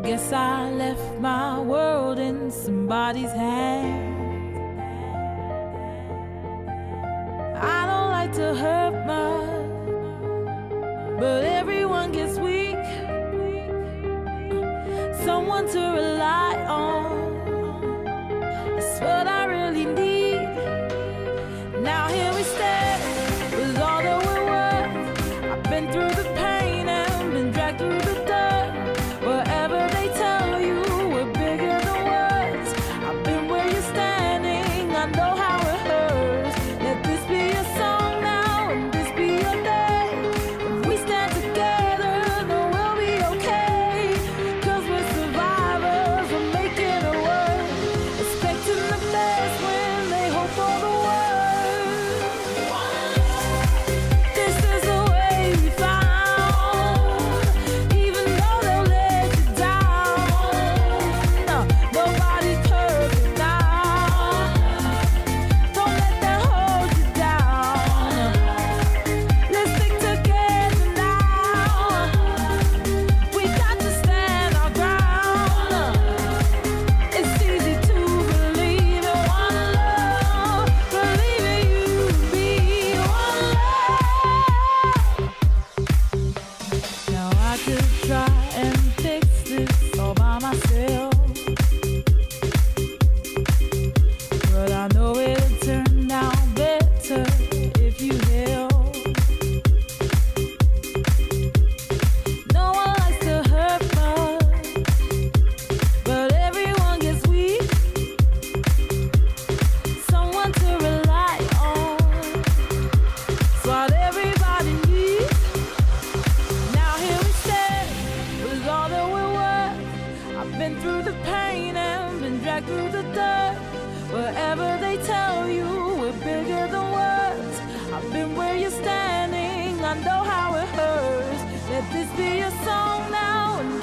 Guess I left my world in somebody's hands. I don't like to hurt much, but everyone gets weak. Someone to rely on, it's what I really need. Now here we stand with all that we're worth. I've been through the pain and been dragged through the dirt. Whatever they tell you, we're bigger than words. I've been where you're standing, I know how it hurts. Let this be your song now and this be your day. If we stand together, then we'll be okay. 'Cause we're survivors, we're making it work. Expecting the best when they hope for the worst. This is the way we found. Even though they'll let you down, no, nobody's perfect now. Don't let that hold you down. Let's stick together now. We got to stand our ground. It's easy to believe in one love, believe in you and me, one love. Now I could try and fix this all by myself, but I know it'll turn out better if you help. No one likes to hurt much, but everyone gets weak. Someone to rely on, it's what everybody needs. Now here we stand with all that we're worth. I've been through the pain and been dragged through the dirt. Whatever they tell you, we're bigger than words. I've been where you're standing, I know how it hurts. Let this be your song now and